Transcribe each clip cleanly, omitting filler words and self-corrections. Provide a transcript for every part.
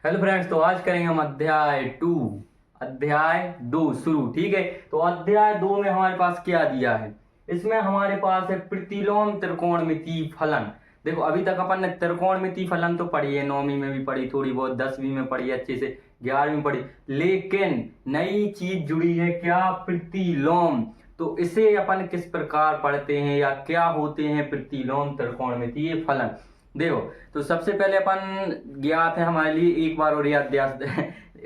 Hello friends, तो आज करेंगे हम अध्याय 2 शुरू। ठीक है, तो अध्याय 2 में हमारे पास क्या दिया है। इसमें हमारे पास है प्रतिलोम त्रिकोणमितीय फलन। देखो, अभी तक अपन ने त्रिकोणमितीय फलन तो पढ़ी है, 9वीं में भी पढ़ी, थोड़ी बहुत 10वीं में पढ़ी अच्छे से, 11वीं में पढ़ी, लेकिन नई चीज जुड़ी है क्या, प्रतिलोम। तो इसे अपन किस प्रकार पढ़ते हैं या क्या होते हैं प्रतिलोम त्रिकोणमितीय फलन। देखो, तो सबसे पहले अपन ज्ञात है हमारे लिए, एक बार और याद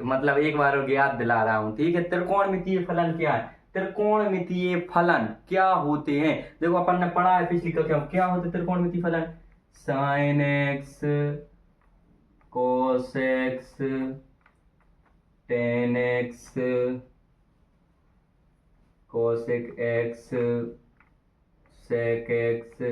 मतलब एक बार और याद दिला रहा हूं। ठीक है, त्रिकोणमितीय फलन क्या है, त्रिकोणमितीय फलन क्या होते हैं। देखो, अपन ने पढ़ा है पिछली कक्षा में, क्या होते हैं त्रिकोणमितीय फलन। Sine x, cos x, tan x, cosec x, sec x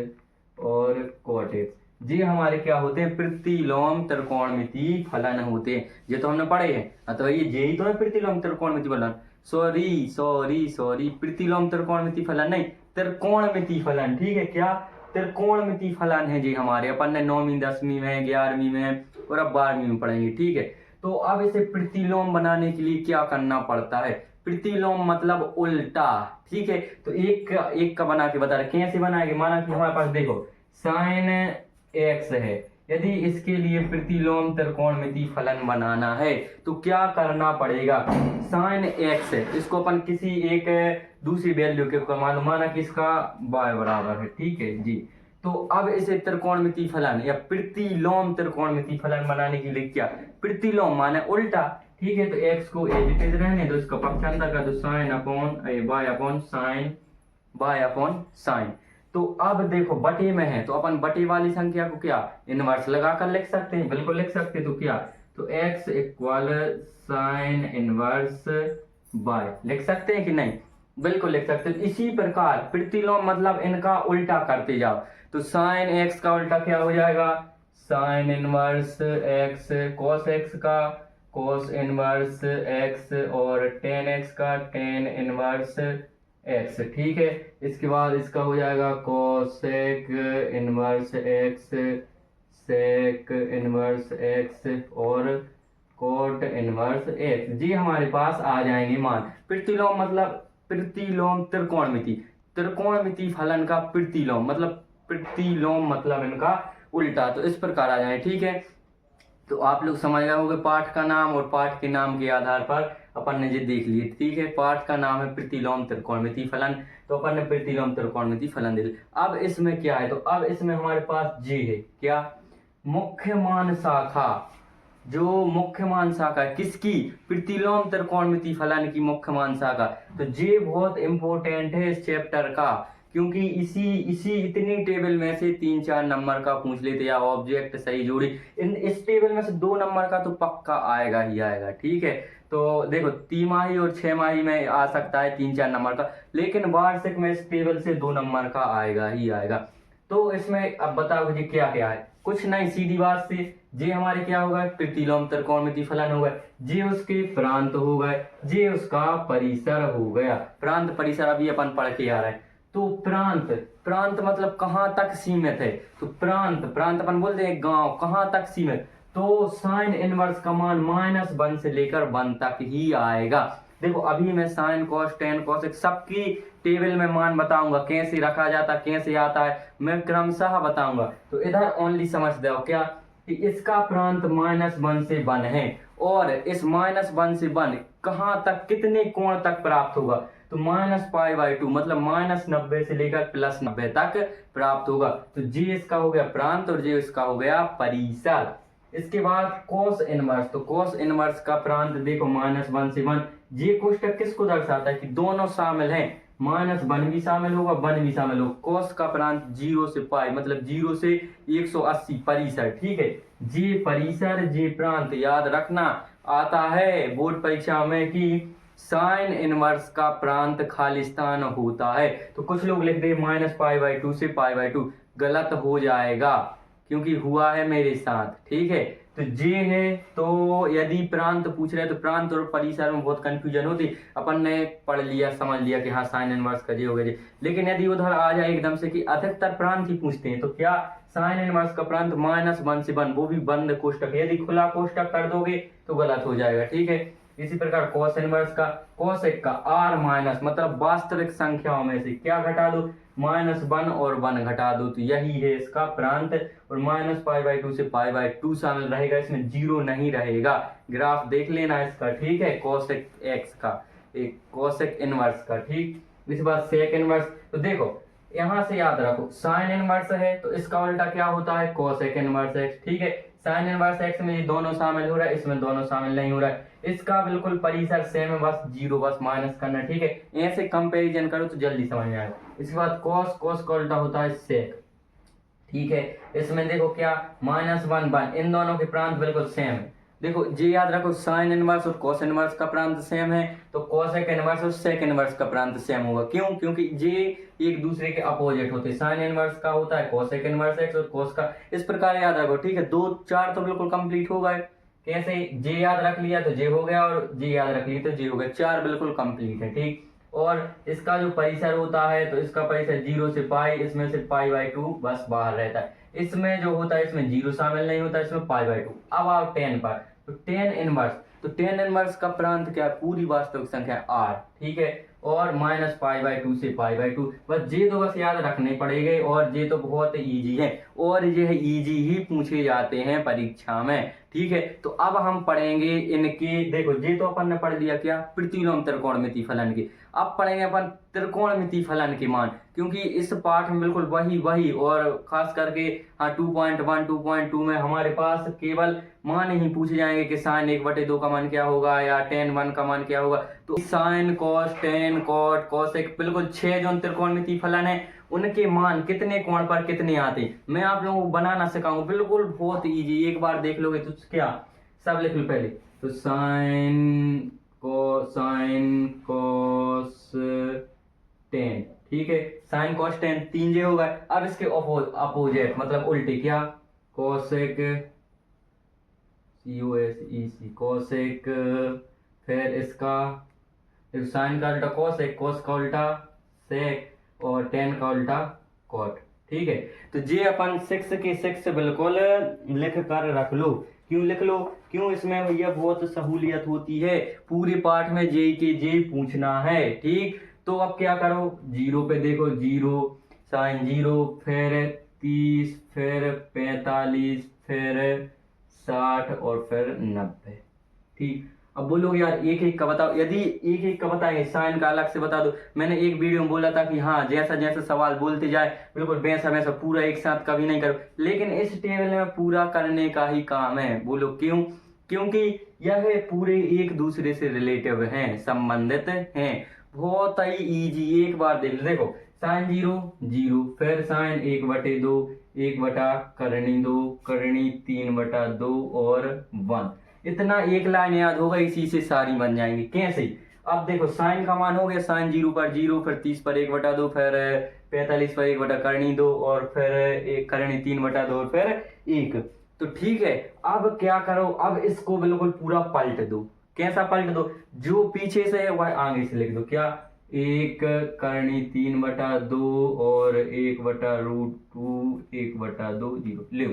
और कोट एक्स, जी हमारे क्या होते हैं, प्रतिलोम त्रिकोणमितीय फलन होते हैं। ये तो हमने पढ़े हैं, तो ये यही तो है प्रतिलोम त्रिकोणमितीय फलन। सॉरी, प्रतिलोम त्रिकोणमितीय फलन नहीं, त्रिकोणमितीय फलन। ठीक है, क्या त्रिकोणमितीय फलन है जी हमारे, अपन ने 9वीं 10वीं में 11वीं में और अब 12वीं में पढ़ेंगे। ठीक है, तो अब इसे प्रतिलोम बनाने के लिए क्या करना पड़ता है। प्रतिलोम मतलब उल्टा। ठीक है, तो एक का बना के बता रहे, कैसे बनाएंगे। माना कि हमारे पास देखो साइन एक्स है, यदि इसके लिए प्रतिलोम त्रिकोणमितीय फलन बनाना है तो क्या करना पड़ेगा। साइन एक्स है, इसको अपन किसी एक दूसरी वैल्यू के मालूम, माना कि इसका y बराबर है। ठीक है जी, तो अब इसे त्रिकोणमितीय फलन या प्रतिलोम त्रिकोणमितीय फलन बनाने के लिए क्या, प्रतिलोम माने उल्टा। ठीक है, तो x को एज इट इज रहने दो, इसका पक्षांतर का, तो sine upon y upon sine. तो अब देखो बटे में है, तो अपन बटे वाली संख्या को क्या इनवर्स लगाकर लिख सकते हैं, बिल्कुल लिख सकते हैं। तो क्या, तो x equal sine inverse y लिख सकते हैं कि नहीं, बिल्कुल लिख सकते हैं। इसी प्रकार प्रतिलोम मतलब इनका उल्टा करते जाओ, तो साइन एक्स का उल्टा क्या हो जाएगा, sine inverse x, cos x का कॉस इनवर्स x और टेन एक्स का टेन इनवर्स x। ठीक है, इसके बाद इसका हो जाएगा cosec inverse x, sec inverse x और कोट इनवर्स x, जी हमारे पास आ जाएंगे मान। प्रतिलोम मतलब प्रतिलोम त्रिकोणमितीय फलन का प्रतिलोम मतलब इनका उल्टा, तो इस प्रकार आ जाए। ठीक है, तो आप लोग समझ गए होंगे पाठ का नाम, और पाठ के नाम के आधार पर अपन ने ये देख लिए। ठीक है, पाठ का नाम है प्रतिलोम त्रिकोणमितीय फलन, तो अपन ने प्रतिलोम त्रिकोणमितीय फलन दे दिया। अब इसमें क्या है, तो अब इसमें हमारे पास जे है, क्या मुख्य मान शाखा। जो मुख्य मान शाखा है किसकी, प्रतिलोम त्रिकोणमितीय फलन की मुख्य मान शाखा। तो जे बहुत इंपॉर्टेंट है इस चैप्टर का, क्योंकि इसी इतनी टेबल में से 3-4 नंबर का पूछ लेते, या ऑब्जेक्ट सही जोड़ी, इस टेबल में से 2 नंबर का तो पक्का आएगा ही आएगा। ठीक है, तो देखो तिमाही और 6 माही में आ सकता है 3-4 नंबर का, लेकिन वार्षिक में इस टेबल से 2 नंबर का आएगा ही आएगा। तो इसमें अब बताओ जी क्या क्या है, कुछ नहीं, सीधी बात से जे हमारे क्या होगा, प्रतिलोम त्रिकोणमितीय फलन होगा, जे उसके प्रांत हो गए, जे उसका परिसर हो गया। प्रांत परिसर अभी अपन पढ़ के आ रहे हैं। तो प्रांत मतलब कहां तक सीमित है, तो प्रांत अपन बोलते हैं गांव, कहां तक सीमित, तो साइन इनवर्स का मान -1 से लेकर 1 तक ही आएगा। देखो अभी मैं साइन कॉस टेन कॉस सबकी टेबल में मान बताऊंगा, कैसे रखा जाता कैसे आता है, मैं क्रमशः बताऊंगा। तो इधर ओनली समझ दो क्या, कि इसका प्रांत -1 से 1 है, और इस -1 से 1 कहां तक, कितने कोण तक प्राप्त होगा, तो -π/2 मतलब -90 से लेकर +90 तक प्राप्त होगा। तो जे इसका हो गया प्रांत और जे इसका हो गया परिसर। इसके बाद कोस इनवर्स, तो कोस इनवर्स का प्रांत देखो -1 से 1, जे कोष्टक किसको दर्शाता है कि दोनों शामिल हैं, -1 भी शामिल होगा 1 भी शामिल होगा। कोस का प्रांत 0 से π मतलब 0 से 180 परिसर। ठीक है, जे परिसर जे प्रांत, याद रखना आता है बोर्ड परीक्षा में कि साइन इनवर्स का प्रांत खालिस्तान होता है। तो कुछ लोग लिख दे -π/2 से π/2, गलत हो जाएगा क्योंकि हुआ है मेरे साथ। ठीक है, तो जे है, तो यदि प्रांत पूछ रहे हैं तो प्रांत और परिसर में बहुत कंफ्यूजन होती। अपन ने पढ़ लिया, समझ लिया कि हाँ साइन इनवर्स का जे हो गया जे। लेकिन यदि उधर आ जाए एकदम से कि अधिकतर प्रांत ही पूछते हैं, तो क्या साइन इनवर्स का प्रांत -1 से 1, वो भी बंद कोष्टक। यदि खुला कोष्टक कर दोगे तो गलत हो जाएगा, ठीक है। इसी प्रकार कॉस इनवर्स का, कॉसेक का r माइनस, मतलब वास्तविक संख्याओं में से क्या घटा दो, -1 और 1 घटा दो, तो यही है इसका प्रांत। और -π/2 से π/2 शामिल रहेगा, इसमें 0 नहीं रहेगा। ग्राफ देख लेना इसका, ठीक है, कॉसेक एक्स का, एक कॉसेक इनवर्स का, ठीक। इसके बाद सेक इनवर्स, तो देखो यहां से याद रखो साइन इनवर्स है तो इसका उल्टा क्या होता है, कॉसेक इनवर्स एक्स, ठीक है। साइन इनवर्स एक्स में ये दोनों शामिल हो रहा है, इसमें दोनों शामिल नहीं हो रहा है। इसका बिल्कुल परिसर सेम है, बस 0 बस माइनस करना, ठीक है। ऐसे कंपैरिजन करो तो जल्दी समझ में आएगा। इसके बाद कॉस, कॉस का उल्टा होता है सेक, ठीक है। इसमें देखो क्या -1 1, इन दोनों के प्रांत बिल्कुल सेम है। देखो जे याद रखो, साइन इनवर्स और कॉस इनवर्स का प्रांत सेम है, तो कॉसेक इनवर्स और सेक इनवर्स का प्रांत सेम होगा। क्यों? क्योंकि जे एक दूसरे के अपोजिट होते हैं। साइन इनवर्स का होता है कॉसेक इनवर्स एक्स और कॉस का, इस प्रकार याद रखो, ठीक है। 2 4 तो बिल्कुल कंप्लीट हो गए। कैसे? जे याद रख लिया तो जे हो गया, और जे याद रख लिया तो जे हो गया, 4 बिल्कुल कंप्लीट है, ठीक। और इसका जो परिसर होता है तो इसका परिसर 0 से पाई, इसमें से π/2 बस बाहर रहता है। इसमें जो होता है इसमें 0 शामिल नहीं होता, इसमें π/2। अब आओ 10 पर, तो 10 इनवर्स, तो 10 इनवर्स का प्रांत क्या है, पूरी वास्तविक संख्या r, ठीक है। और -π/2 से π/2, बस जे तो बस याद रखने पड़ेंगे, और जे तो बहुत इजी है, और ये इजी ही पूछे जाते हैं परीक्षा में, ठीक है। तो अब हम पढ़ेंगे इनके, देखो जे तो अपन ने पढ़ लिया क्या, प्रतिलोम त्रिकोणमिति फलन की। अब पढ़ेंगे अपन त्रिकोणमिति फलन के मान, क्योंकि इस पाठ में बिल्कुल वही और खास करके हाँ 2.1 2.2 में हमारे पास केवल मान ही पूछे जाएंगे कि साइन 1/2 का मान क्या होगा, या tan 1 का मान क्या होगा। तो sine cos tan cot cosec, बिल्कुल 6 जो त्रिकोणमिति फलन है उनके मान कितने कोण पर कितने आते हैं, मैं आप लोगों को बनाना सिखाऊंगा, बिल्कुल बहुत इजी। एक बार देख लोगे तो क्या, सब लिख लो पहले, तो साइन कॉस tan, ठीक है। साइन कॉस tan 3 जे होगा। अब इसके अपोजिट मतलब उल्टे क्या, कॉसेक COSEC कॉसेक, फिर इसका साइन का उल्टा कॉसेक, कॉस का उल्टा सेक, और tan का उल्टा कॉट, ठीक है। तो जे अपन 6 के 6 बिल्कुल लिख कर रख लो। क्यों लिख लो? क्यों? इसमें भैया बहुत सहूलियत होती है, पूरे पाठ में जे के जे पूछना है, ठीक। तो अब क्या करो, 0 पे देखो, 0 साइन 0, फिर 30, फिर 45, फिर 60 और फिर 90, ठीक। अब बोलोगे यार एक एक का बताओ, यदि एक एक का बताएंगे साइन का अलग से बता दो। मैंने एक वीडियो में बोला था कि हाँ जैसा जैसा सवाल बोलते जाए बिल्कुल वैसा वैसा पूरा एक साथ कभी नहीं करो, लेकिन इस टेबल में पूरा करने का ही काम है। बोलो क्यों? क्योंकि यह पूरे एक दूसरे से रिलेटिव हैं, संबंधित हैं, बहुत ही इजी। एक बार देख देखो, साइन 0 0, फिर साइन 1/2, 1 बटा करनी 2, करनी 3/2 और 1। इतना एक लाइन याद होगा, इसी से सारी बन जाएंगी। कैसे? अब देखो साइन का मान हो गया, साइन 0 पर 0, फिर 30 पर 1/2, फिर 45 पर 1 बटा करनी 2, और फिर एक करनी 3/2 और फिर 1। तो ठीक है, अब क्या करो, अब इसको बिल्कुल पूरा पलट दो। कैसा पलट दो? जो पीछे से है वह आगे से लिख दो। क्या? 1 करनी 3/2 और 1/√2 1/2 0 ले।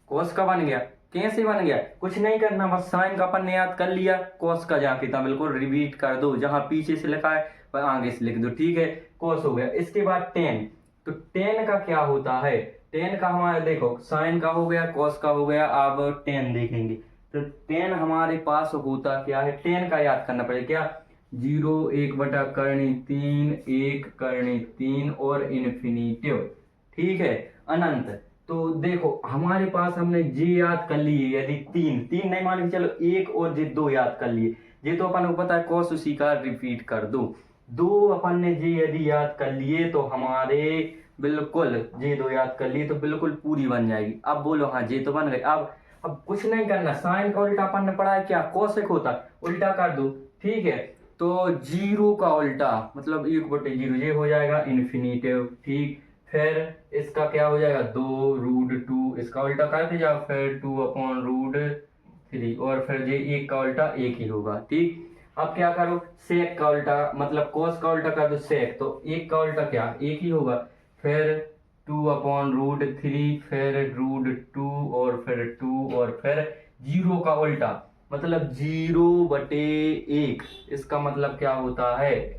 कॉस का बन गया। कैसे बन गया? कुछ नहीं करना, बस साइन का अपन ने याद कर लिया, कॉस का जहाँ की था बिल्कुल रिपीट कर दो, जहां पीछे से लिखा है वह आगे से लिख दो, ठीक है। कॉस हो गया। इसके बाद tan, तो tan का क्या होता है? tan का हमारे देखो साइन का हो गया, कॉस का हो गया, अब tan देखेंगे। तो tan हमारे पास होता क्या है? tan का याद करना पड़ेगा। क्या? 0 1 बटा करनी 3, 1 करनी 3 और इन्फिनिटिव, ठीक है, अनंत। तो देखो हमारे पास हमने जे याद कर लिए, यदि 3 नहीं मान के चलो 1 और जे 2 याद कर लिए, जे तो अपन को पता है कॉस, उसी का रिपीट कर दो। 2 अपन ने जे यदि याद कर लिए तो हमारे बिल्कुल जे 2 याद कर लिए तो बिल्कुल पूरी बन जाएगी। अब बोलो हाँ जे तो बन गई। अब कुछ नहीं करना, साइन का उल्टा अपन ने पढ़ा है क्या, कॉसेक होता, उल्टा कर दो, ठीक है। तो 0 का उल्टा मतलब 1/0 ये हो जाएगा इन्फिनिटिव, ठीक। फिर इसका क्या हो जाएगा 2√2, इसका उल्टा करते जाओ, फिर 2/√2 3 और फिर जे एक का उल्टा एक ही होगा। ठीक, अब क्या करो, सेक का उल्टा मतलब कोस का उल्टा कर दो सेक, तो एक का उल्टा क्या एक ही होगा। फिर 2/√3, फिर √2 और फिर 2 और फिर 0 का उल्टा मतलब 0/1। इसका मतलब क्या होता है,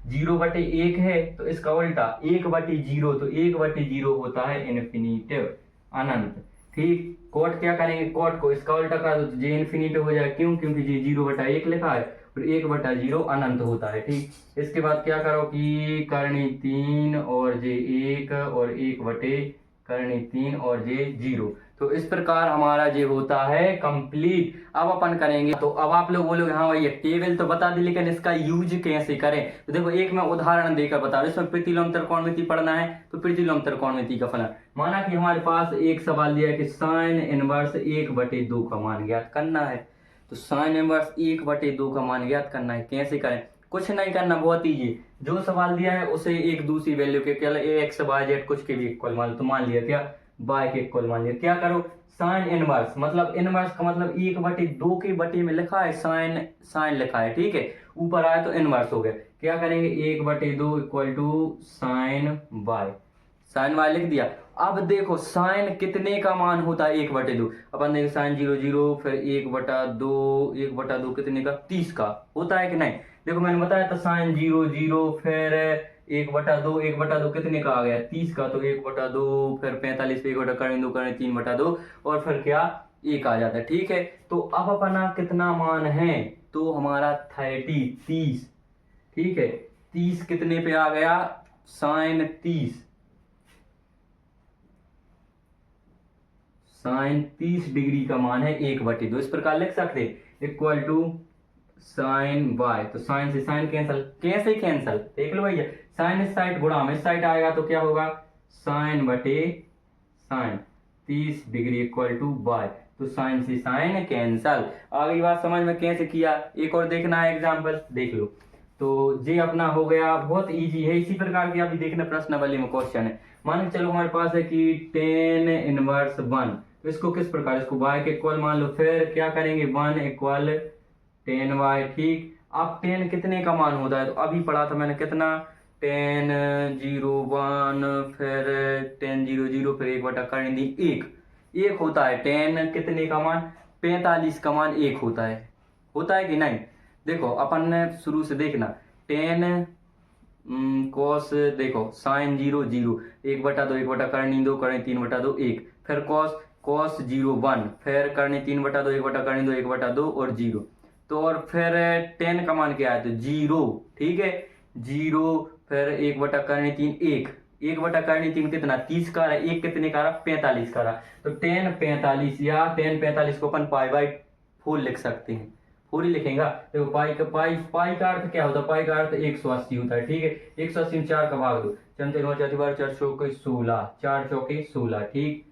0/1 है तो इसका उल्टा 1/0, तो 1/0 होता है इन्फिनिटिव, अनंत। ठीक, कोट क्या करेंगे, कोट को इसका उल्टा कर दो तो जे इन्फिनिटिव हो जाए, क्यों, क्योंकि जे 0/1 लिखा है और 1/0 अनंत होता है। ठीक, इसके बाद क्या करो कि करनी 3 और जे 1 और 1/करनी 3 और जे 0। तो इस प्रकार हमारा ये होता है कंप्लीट। अब अपन करेंगे, तो अब आप लोग बोलोगे हाँ भाई ये टेबल तो बता दी, लेकिन इसका यूज कैसे करें। तो देखो एक मैं उदाहरण देकर बता रहा हूं, इसमें प्रतिलोम त्रिकोणमिति पढ़ना है तो प्रतिलोम त्रिकोणमिति का फलन। माना कि हमारे पास एक सवाल दिया है कि साइन इनवर्स 1/2 का मान ज्ञात करना है। तो साइन इनवर्स 1/2 का मान ज्ञात करना है, कैसे करें, कुछ नहीं करना, बहुत ईजी। जो सवाल दिया है उसे एक दूसरी वैल्यू के क्या एक्स वाई जेड कुछ के भी इक्वल मान लो, तो मान लिया क्या बाय के इक्वल मान लिया। क्या करो, साइन इनवर्स मतलब इनवर्स का मतलब 1/2 के बटे में लिखा है साइन, साइन लिखा है, ठीक है, ऊपर आया तो इनवर्स हो गया। क्या करेंगे 1/2 equal to sine y, sine y लिख दिया। अब देखो साइन कितने का मान होता है 1/2, अपन देखो साइन 0 फिर 1/2 कितने का 30 का होता है कि नहीं। देखो मैंने बताया था साइन 0 फिर 1/2 कितने का आ गया 30 का, तो 1/2 फिर 45 पे 1/2 करें 3/2 और फिर क्या 1 आ जाता है। ठीक है, तो अब अपना कितना मान है, तो हमारा 30। ठीक है, 30 कितने पे आ गया साइन 30 डिग्री का मान है 1/2। इस प्रकार लिख सकते इक्वल टू साइन वाई, तो साइन से साइन कैंसल, कैसे कैंसल देख लो भैया, साइन इस साइड गुणा में इस साइड आएगा तो क्या होगा साइन बटे sine 30 degree equal to y, तो साइन से साइन कैंसल। आगे बात समझ में कैसे किया, एक और देखना है एग्जांपल देख लो। तो ये अपना हो गया, बहुत इजी है। इसी प्रकार की अभी देखना प्रश्नावली में क्वेश्चन है। मान के चलो हमारे पास है कि tan इनवर्स 1, तो इसको किस प्रकार, इसको y के इक्वल मान लो, फिर क्या करेंगे 1 इक्वल tan y। ठीक, अब tan कितने का मान होता है, तो अभी पढ़ा था मैंने कितना tan 0 1 फिर tan 0 फिर 1/1 होता है। tan कितने का मान 45 का मान 1 होता है कि नहीं। देखो अपन ने शुरू से देखना tan cos, देखो साइन 0 1/2 करनी 3/2 1, फिर cos 0 1 फिर करनी 3/2 1/2 1/2 और 0, तो और फिर tan का मान क्या है तो 0। ठीक है, 0 फिर 1/3 1/3 कितना 30 का रहा, 1 कितने का रहा 45 का रहा, तो tan 45 या tan 45 को अपन π/4 लिख सकते हैं, पूरी लिखेंगे। देखो पाई का अर्थ क्या होता है, पाई का अर्थ 180 होता है। ठीक है, 180 में 4 का भाग दो, 4 चौके 16, 4 चौके 16। ठीक,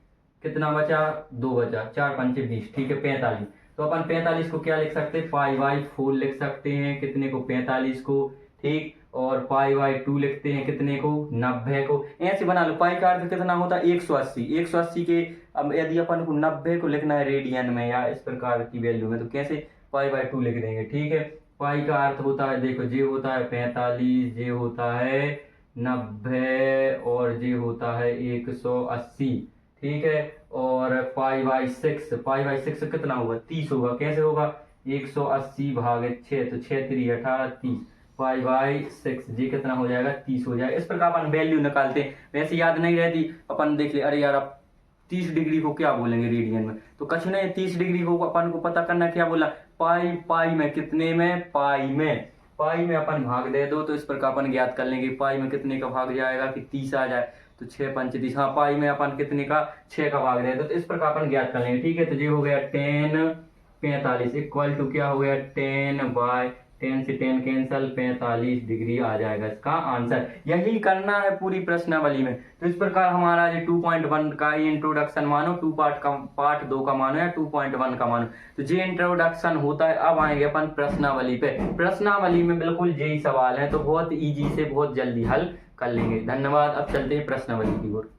कितना बचा 2 बचा, 4 पंचे 20, ठीक है 45। तो अपन 45 को क्या लिख सकते हैं π/4 लिख सकते हैं, कितने को 45 को। ठीक, और π/2 लिखते हैं कितने को 90 को। ऐसे बना लो, पाई का अर्थ कितना होता है 180 के, अब यदि अपन को 90 को लिखना है रेडियन में या इस प्रकार की वैल्यू में, तो कैसे π/2 लिख देंगे। ठीक है, पाई का अर्थ होता है, देखो जे होता है 45, जे होता है 90 और जे होता है 180। ठीक है, और π/6 कितना होगा 30 होगा, कैसे होगा 180 भागे 6, तो 6 3 18 30, π/6 जी कितना हो जाएगा 30 हो जाएगा। इस प्रकार अपन वैल्यू निकालते हैं, वैसे याद नहीं रहती, अपन देख ले, अरे यार अब 30 डिग्री को क्या बोलेंगे रेडियन में, तो कुछ नहीं, 30 डिग्री को अपन को पता करना क्या बोला, पाई में कितने में पाई में अपन भाग दे दो, तो इस प्रकार अपन ज्ञात कर लेंगे पाई में कितने का भाग जाएगा कि 30 आ जाए, तो 6 पंच 30, हाँ पाई में अपन कितने का 6 का भाग दे दो, तो इस प्रकार अपन ज्ञात कर लेंगे। ठीक है, तो ये हो गया tan 45 इक्वल टू क्या हो गया tan से tan कैंसल 45 डिग्री आ जाएगा इसका आंसर। यही करना है पूरी प्रश्नावली में। तो इस प्रकार हमारा जो 2.1 का इंट्रोडक्शन मानो, 2 पार्ट 2 का मानो या 2.1 का मानो, तो ये इंट्रोडक्शन होता है। अब आएंगे अपन प्रश्नावली पे। प्रश्नावली में बिल्कुल यही सवाल है, तो बहुत इजी से बहुत जल्दी हल कर लेंगे। धन्यवाद। अब चलते हैं प्रश्नावली की ओर।